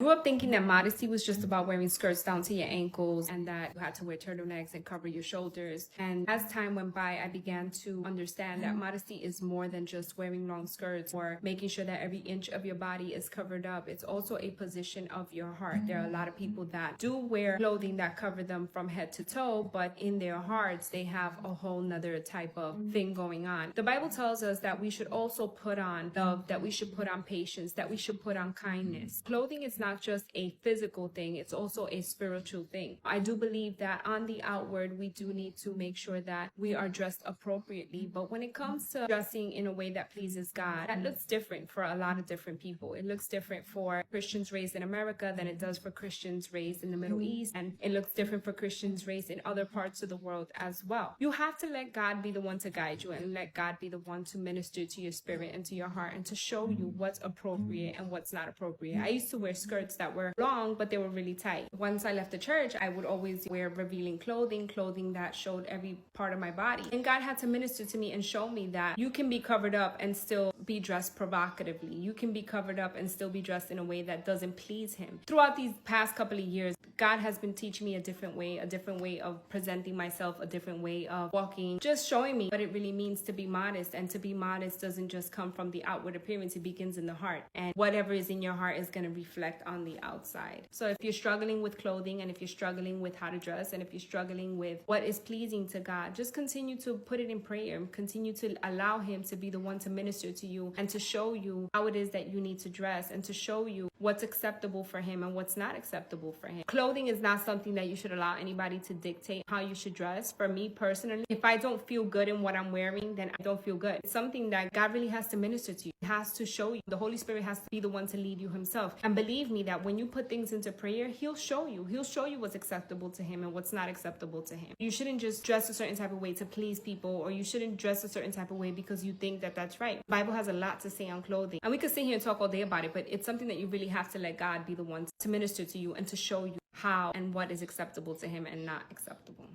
grew up thinking that modesty was just about wearing skirts down to your ankles and that you had to wear turtlenecks and cover your shoulders. And as time went by, I began to understand that modesty is more than just wearing long skirts or making sure that every inch of your body is covered up. It's also a position of your heart. There are a lot of people that do wear clothing that cover them from head to toe, but in their hearts, they have a whole nother type of thing going on. The Bible tells us that we should also put on love, that we should put on patience, that we should put on kindness. Clothing is not just a physical thing, it's also a spiritual thing. I do believe that on the outward, we do need to make sure that we are dressed appropriately. But when it comes to dressing in a way that pleases God, that looks different for a lot of different people. It looks different for Christians raised in America than it does for Christians raised in the Middle East. And it looks different for Christians raised in other parts of the world as well. You have to let God be the one to guide you and let God be the one to minister to your spirit and to your heart and to show you what's appropriate and what's not appropriate. I used to wear skirts that were long, but they were really tight. Once I left the church, I would always wear revealing clothing that showed every part of my body. And God had to minister to me and show me that you can be covered up and still be dressed provocatively. You can be covered up and still be dressed in a way that doesn't please Him. Throughout these past couple of years, God has been teaching me a different way of presenting myself, a different way of walking, just showing me what it really means to be modest. And to be modest doesn't just come from the outward appearance, it begins in the heart. And whatever is in your heart is going to reflect on the outside. So if you're struggling with clothing, and if you're struggling with how to dress, and if you're struggling with what is pleasing to God, just continue to put it in prayer. Continue to allow Him to be the one to minister to you and to show you how it is that you need to dress and to show you what's acceptable for Him and what's not acceptable for Him. Clothing is not something that you should allow anybody to dictate how you should dress. For me personally, if I don't feel good in what I'm wearing, then I don't feel good. It's something that God really has to minister to you. He has to show you. The Holy Spirit has to be the one to lead you Himself. And believe me that when you put things into prayer, He'll show you. He'll show you what's acceptable to Him and what's not acceptable to Him. You shouldn't just dress a certain type of way to please people, or you shouldn't dress a certain type of way because you think that that's right. The Bible has a lot to say on clothing. And we could sit here and talk all day about it, but it's something that you really have to let God be the one to minister to you and to show you how and what is acceptable to Him and not acceptable.